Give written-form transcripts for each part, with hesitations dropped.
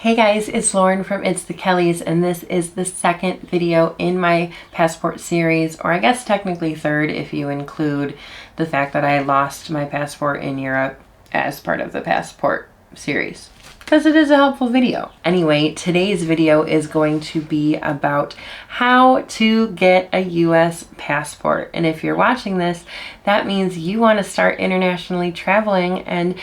Hey guys, it's Lauren from It's the Kellys, and this is the second video in my passport series, or I guess technically third if you include the fact that I lost my passport in Europe as part of the passport series, because it is a helpful video. Anyway, today's video is going to be about how to get a US passport. And if you're watching this, that means you want to start internationally traveling and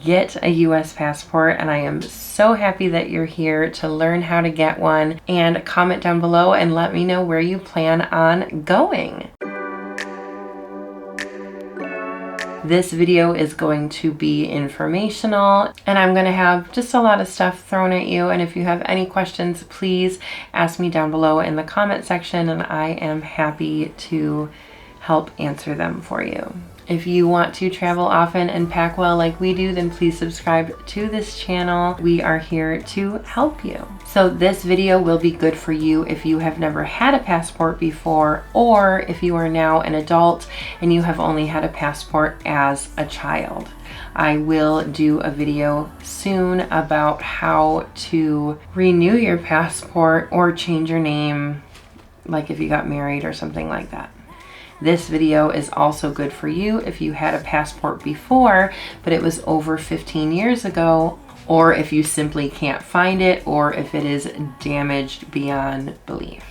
get a US passport. And I am so happy that you're here to learn how to get one. And comment down below and let me know where you plan on going. This video is going to be informational, and I'm going to have just a lot of stuff thrown at you. And if you have any questions, please ask me down below in the comment section, and I am happy to help answer them for you. If you want to travel often and pack well like we do, then please subscribe to this channel. We are here to help you. So this video will be good for you if you have never had a passport before, or if you are now an adult and you have only had a passport as a child. I will do a video soon about how to renew your passport or change your name, like if you got married or something like that. This video is also good for you if you had a passport before, but it was over 15 years ago, or if you simply can't find it, or if it is damaged beyond belief.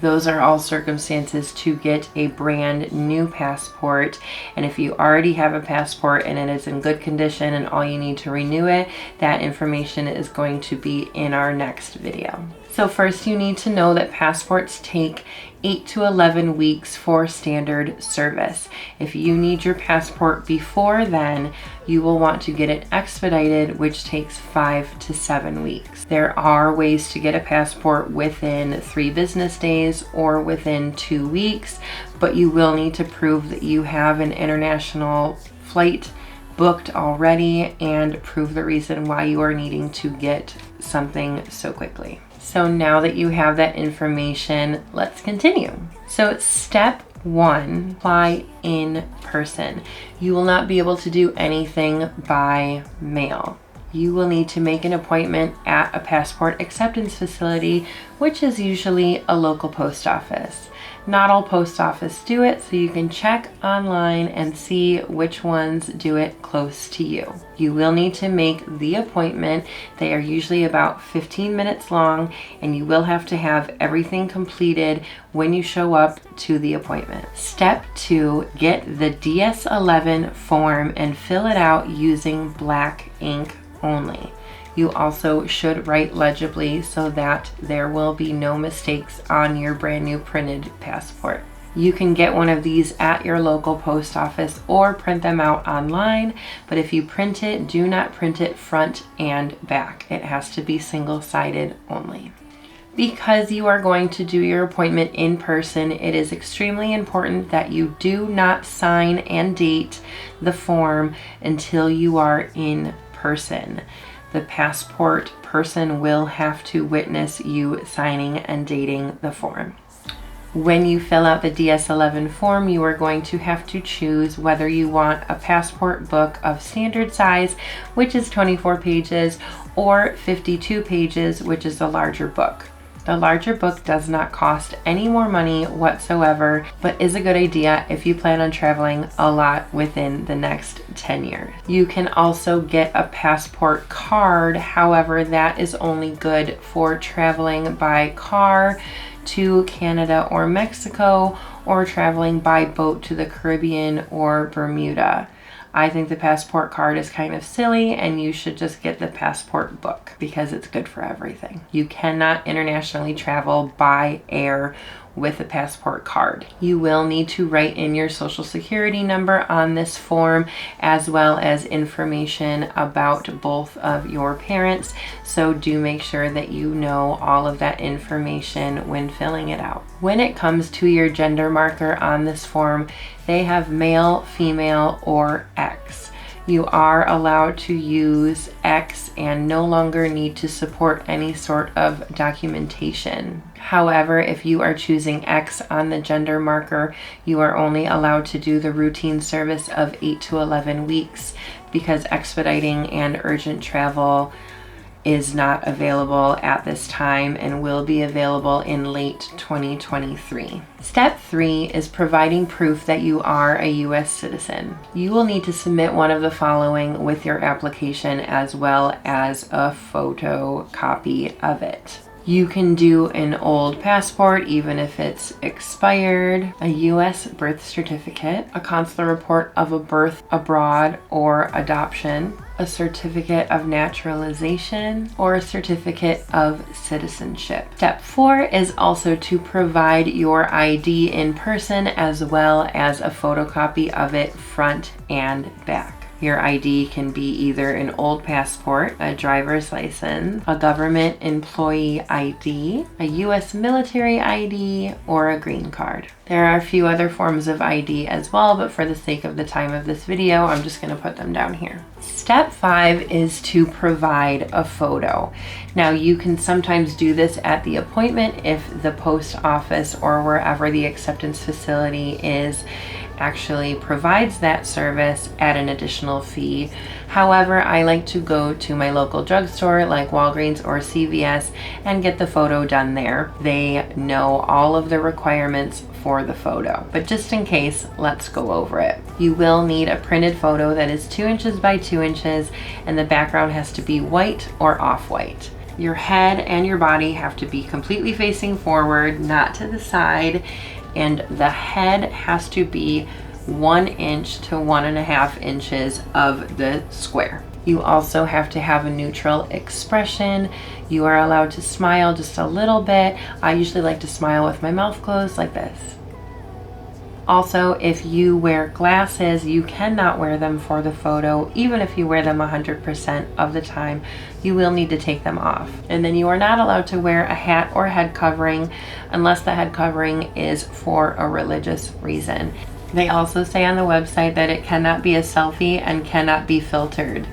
Those are all circumstances to get a brand new passport. And if you already have a passport and it is in good condition and all you need to renew it, that information is going to be in our next video. So first, you need to know that passports take 8 to 11 weeks for standard service. If you need your passport before then, you will want to get it expedited, which takes 5 to 7 weeks. There are ways to get a passport within 3 business days or within 2 weeks, but you will need to prove that you have an international flight booked already and prove the reason why you are needing to get something so quickly. So now that you have that information, let's continue. So step 1, apply in person. You will not be able to do anything by mail. You will need to make an appointment at a passport acceptance facility, which is usually a local post office. Not all post offices do it, so you can check online and see which ones do it close to you. You will need to make the appointment. They are usually about 15 minutes long, and you will have to have everything completed when you show up to the appointment. Step 2, get the DS-11 form and fill it out using black ink only. You also should write legibly so that there will be no mistakes on your brand new printed passport. You can get one of these at your local post office or print them out online, but if you print it, do not print it front and back. It has to be single-sided only. Because you are going to do your appointment in person, it is extremely important that you do not sign and date the form until you are in person. The passport person will have to witness you signing and dating the form. When you fill out the DS-11 form, you are going to have to choose whether you want a passport book of standard size, which is 24 pages, or 52 pages, which is a larger book. The larger book does not cost any more money whatsoever, but is a good idea if you plan on traveling a lot within the next 10 years. You can also get a passport card. However, that is only good for traveling by car to Canada or Mexico, or traveling by boat to the Caribbean or Bermuda. I think the passport card is kind of silly, and you should just get the passport book because it's good for everything. You cannot internationally travel by air with a passport card. You will need to write in your social security number on this form, as well as information about both of your parents. So do make sure that you know all of that information when filling it out. When it comes to your gender marker on this form, they have male, female, or X. You are allowed to use X and no longer need to support any sort of documentation. However, if you are choosing X on the gender marker, you are only allowed to do the routine service of 8 to 11 weeks because expediting and urgent travel is not available at this time and will be available in late 2023. Step 3 is providing proof that you are a U.S. citizen. You will need to submit one of the following with your application, as well as a photocopy of it. You can do an old passport, even if it's expired, a U.S. birth certificate, a consular report of a birth abroad or adoption, a certificate of naturalization, or a certificate of citizenship. Step 4 is also to provide your ID in person, as well as a photocopy of it front and back. Your ID can be either an old passport, a driver's license, a government employee ID, a U.S. military ID, or a green card. There are a few other forms of ID as well, but for the sake of the time of this video, I'm just going to put them down here. Step 5 is to provide a photo. Now, you can sometimes do this at the appointment if the post office or wherever the acceptance facility is actually provides that service at an additional fee. However, I like to go to my local drugstore like Walgreens or CVS and get the photo done there. They know all of the requirements for the photo, but just in case, let's go over it. You will need a printed photo that is 2 inches by 2 inches, and the background has to be white or off-white. Your head and your body have to be completely facing forward, not to the side, and the head has to be 1 inch to 1.5 inches of the square. You also have to have a neutral expression. You are allowed to smile just a little bit. I usually like to smile with my mouth closed like this. Also, if you wear glasses, you cannot wear them for the photo. Even if you wear them 100% of the time, you will need to take them off. And then you are not allowed to wear a hat or head covering unless the head covering is for a religious reason. They also say on the website that it cannot be a selfie and cannot be filtered.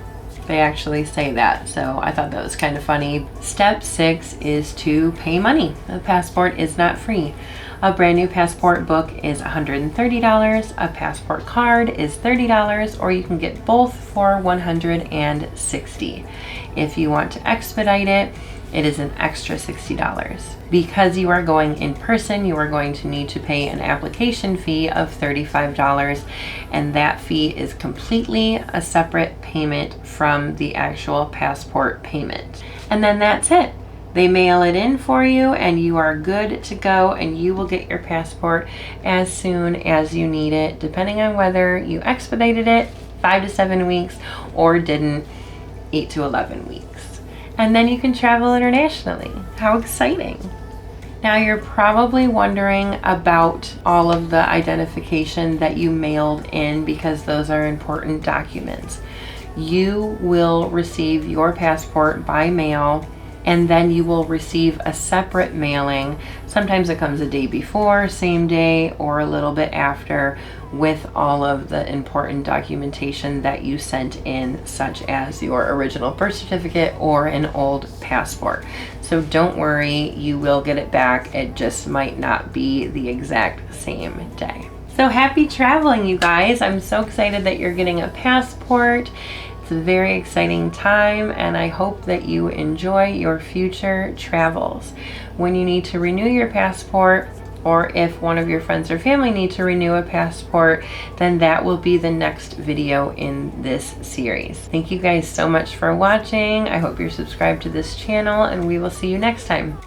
They actually say that, so I thought that was kind of funny. Step 6 is to pay money. The passport is not free. A brand new passport book is $130, a passport card is $30, or you can get both for $160. If you want to expedite it, it is an extra $60. Because you are going in person, you are going to need to pay an application fee of $35, and that fee is completely a separate payment from the actual passport payment. And then that's it. They mail it in for you and you are good to go, and you will get your passport as soon as you need it, depending on whether you expedited it 5 to 7 weeks or didn't 8 to 11 weeks. And then you can travel internationally. How exciting. Now you're probably wondering about all of the identification that you mailed in, because those are important documents. You will receive your passport by mail, and then you will receive a separate mailing. Sometimes it comes a day before, same day, or a little bit after, with all of the important documentation that you sent in, such as your original birth certificate or an old passport. So don't worry, you will get it back. It just might not be the exact same day. So happy traveling, you guys. I'm so excited that you're getting a passport. It's a very exciting time, and I hope that you enjoy your future travels. When you need to renew your passport, or if one of your friends or family need to renew a passport, then that will be the next video in this series. Thank you guys so much for watching. I hope you're subscribed to this channel, and we will see you next time.